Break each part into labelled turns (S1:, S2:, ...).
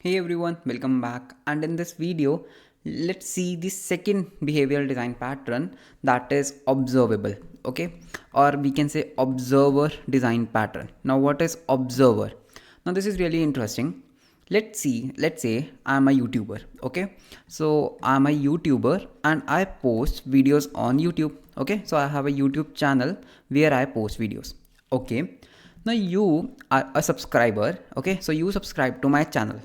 S1: Hey everyone, welcome back. And in this video, let's see the second behavioral design pattern, that is observable. Okay, or we can say observer design pattern. Now, what is observer? Now, this is really interesting. Let's say I'm a YouTuber. Okay, so I'm a YouTuber and I post videos on YouTube. Okay, so I have a YouTube channel where I post videos. Okay, now you are a subscriber. Okay, so you subscribe to my channel.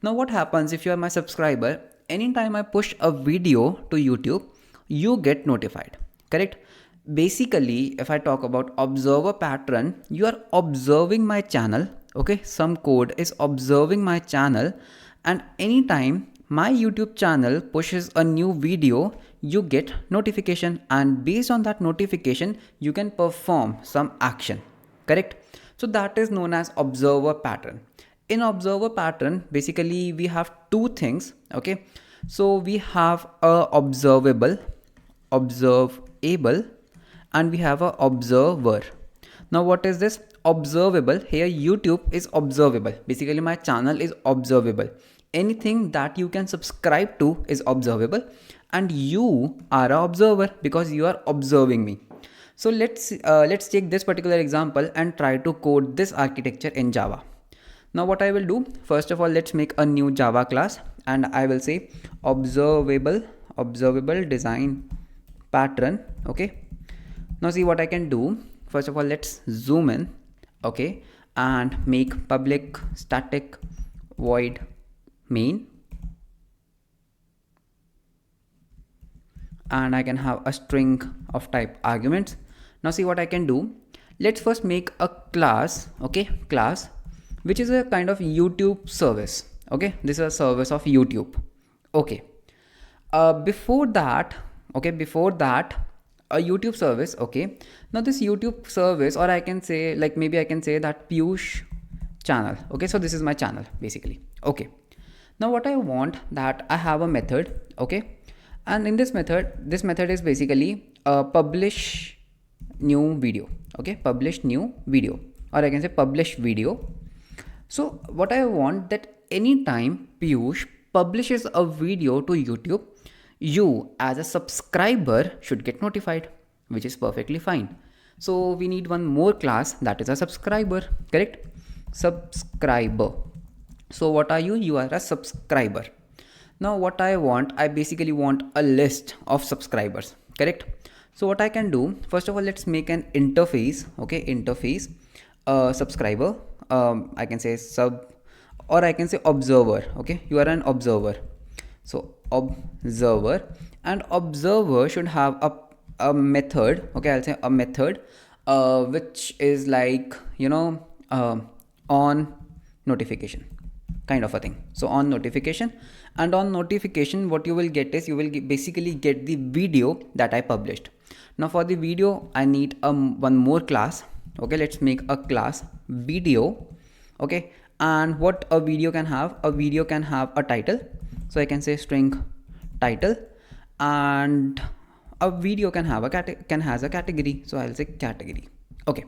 S1: Now what happens if you are my subscriber? Anytime I push a video to YouTube, you get notified, correct? Basically, if I talk about observer pattern, you are observing my channel. Okay, some code is observing my channel, and anytime my YouTube channel pushes a new video, you get notification, and based on that notification, you can perform some action, correct? So that is known as observer pattern. In observer pattern, basically we have two things. Okay, so we have a observable, and we have a observer. Now what is this observable? Here YouTube is observable. Basically my channel is observable. Anything that you can subscribe to is observable, and you are an observer because you are observing me. So let's take this particular example and try to code this architecture in Java. Now what I will do, first of all, let's make a new Java class, and I will say observable design pattern. Okay, now see what I can do. First of all, let's zoom in. Okay, and make public static void main, and I can have a string of type arguments. Now see what I can do. Let's first make a class. Okay, class which is a kind of YouTube service. Okay, this is a service of YouTube. Okay, before that, a YouTube service. Okay, now this YouTube service, or I can say, like, maybe I can say that Piyush channel. Okay, so this is my channel basically. Okay, now what I want, that I have a method. Okay, and in this method is basically publish new video. Okay, publish new video, or I can say publish video. So what I want, that anytime Piyush publishes a video to YouTube, you as a subscriber should get notified, which is perfectly fine. So we need one more class, that is a subscriber, correct? Subscriber. So what are you? You are a subscriber. Now what I want, I basically want a list of subscribers, correct? So what I can do, first of all, let's make an interface. Okay, interface subscriber. I can say sub, or I can say observer. Okay, you are an observer. So observer, and observer should have a method. Okay, I'll say a method which is like, on notification kind of a thing. So on notification, and on notification what you will get is, you will basically get the video that I published. Now for the video I need one more class. Okay, let's make a class video. Okay, and what a video can have, a video can have a title. So I can say string title, and a video can have has a category. So I'll say category. Okay,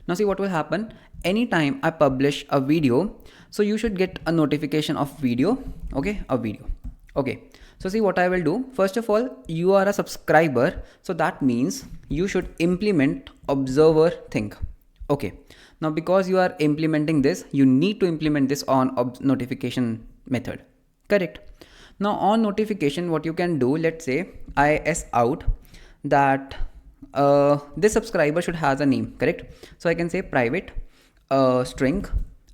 S1: now see what will happen. Anytime I publish a video, so you should get a notification of video. Okay, a video. Okay, so see what I will do. First of all, you are a subscriber, so that means you should implement observer thing. Okay, now because you are implementing this, you need to implement this on notification method, correct? Now on notification, what you can do, let's say is out that this subscriber should has a name, correct? So I can say private string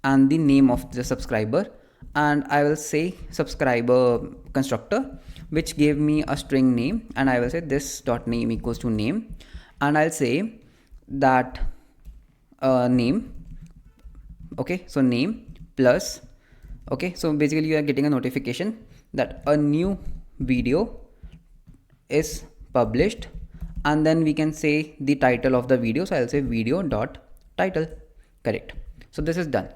S1: and the name of the subscriber, and I will say subscriber constructor, which gave me a string name, and I will say this dot name equals to name, and I'll say that name. Okay, so name plus. Okay, so basically you are getting a notification that a new video is published, and then we can say the title of the video. So I'll say video dot title, correct? So this is done.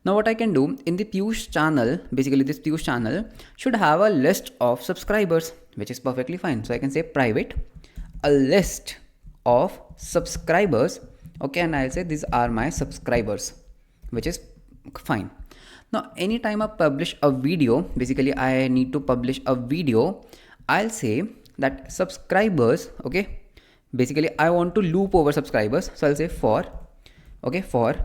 S1: Now what I can do, in the Piyush channel, basically this Piyush channel should have a list of subscribers, which is perfectly fine. So I can say private a list of subscribers. Okay, and I'll say these are my subscribers, which is fine. Now anytime I publish a video, basically I need to publish a video, I'll say that subscribers, okay, basically I want to loop over subscribers, so I'll say for, okay, for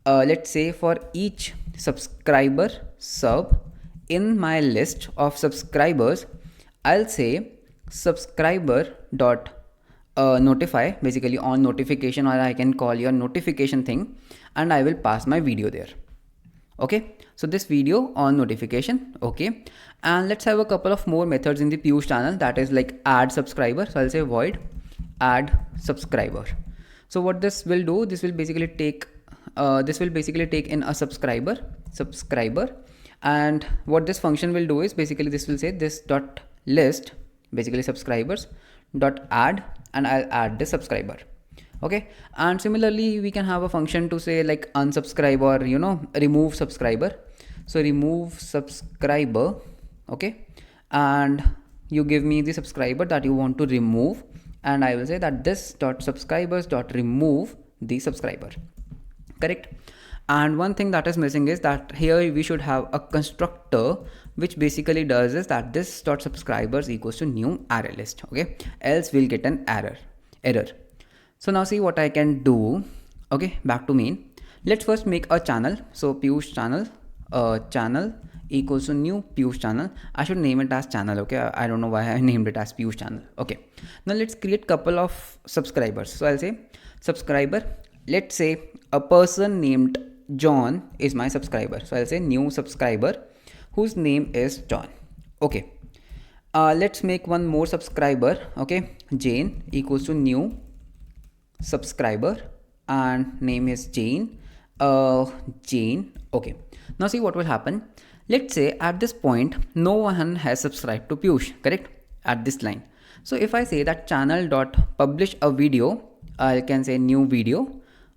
S1: let's say for each subscriber sub in my list of subscribers, I'll say subscriber dot notify, basically on notification, or I can call your notification thing, and I will pass my video there. Okay, so this video on notification. Okay, and let's have a couple of more methods in the Piyush channel, that is like add subscriber. So I'll say void add subscriber. So what this will do, this will basically take in a subscriber, and what this function will do is basically this will say this dot list, basically subscribers dot add, and I'll add the subscriber. Okay, and similarly we can have a function to say like unsubscribe or remove subscriber. So remove subscriber, okay, and you give me the subscriber that you want to remove, and I will say that this dot subscribers dot remove the subscriber. Correct. And one thing that is missing is that here we should have a constructor which basically does is that this dot subscribers equals to new array list. Okay, else we'll get an error. So now see what I can do. Okay, back to main. Let's first make a channel. So Piyush channel, channel equals to new Piyush channel. I should name it as channel. Okay, I don't know why I named it as Piyush channel. Okay, now let's create couple of subscribers. So I'll say subscriber. Let's say a person named John is my subscriber. So I'll say new subscriber whose name is John. Okay, let's make one more subscriber. Okay, Jane equals to new subscriber and name is Jane. Jane. Okay, now see what will happen. Let's say at this point no one has subscribed to Piyush, correct, at this line. So if I say that channel dot publish a video, I can say new video.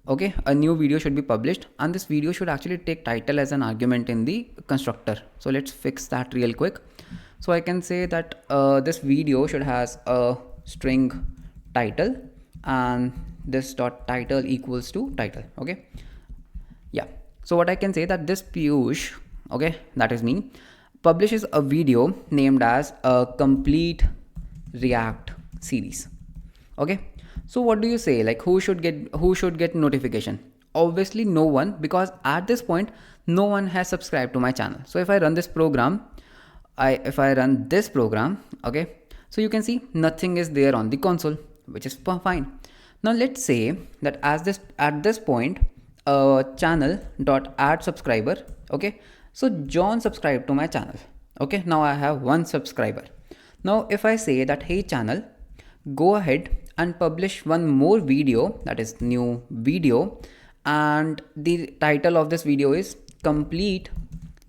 S1: Okay, a new video should be published, and this video should actually take title as an argument in the constructor. So let's fix that real quick. So I can say that this video should has a string title, and this dot title equals to title. Okay, yeah, so what I can say that this Piyush, okay, that is me, publishes a video named as a complete React series. Okay, so what do you say, like who should get notification? Obviously no one, because at this point no one has subscribed to my channel. So if I run this program, okay, so you can see nothing is there on the console, which is fine. Now let's say that at this point channel dot add subscriber. Okay, so John subscribed to my channel. Okay, now I have one subscriber. Now if I say that hey channel, go ahead and publish one more video, that is new video, and the title of this video is complete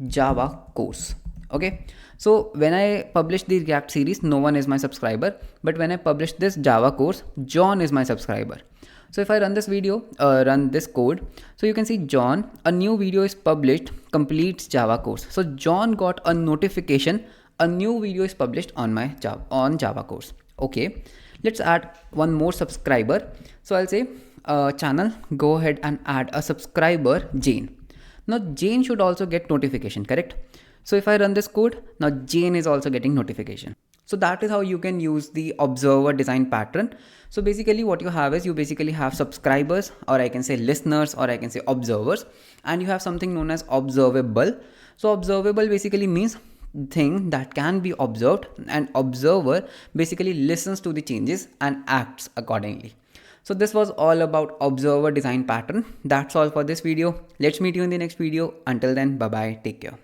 S1: Java course. Okay, so when I publish the React series, no one is my subscriber, but when I publish this Java course, John is my subscriber. So if I run this video, run this code, so you can see John, a new video is published, completes Java course. So John got a notification, a new video is published on my Java course. Okay, let's add one more subscriber. So I'll say channel, go ahead and add a subscriber Jane. Now Jane should also get notification, correct? So if I run this code, now Jane is also getting notification. So that is how you can use the observer design pattern. So basically what you have is you basically have subscribers, or I can say listeners, or I can say observers, and you have something known as observable. So observable basically means thing that can be observed, and observer basically listens to the changes and acts accordingly. So this was all about observer design pattern. That's all for this video. Let's meet you in the next video. Until then, bye bye, take care.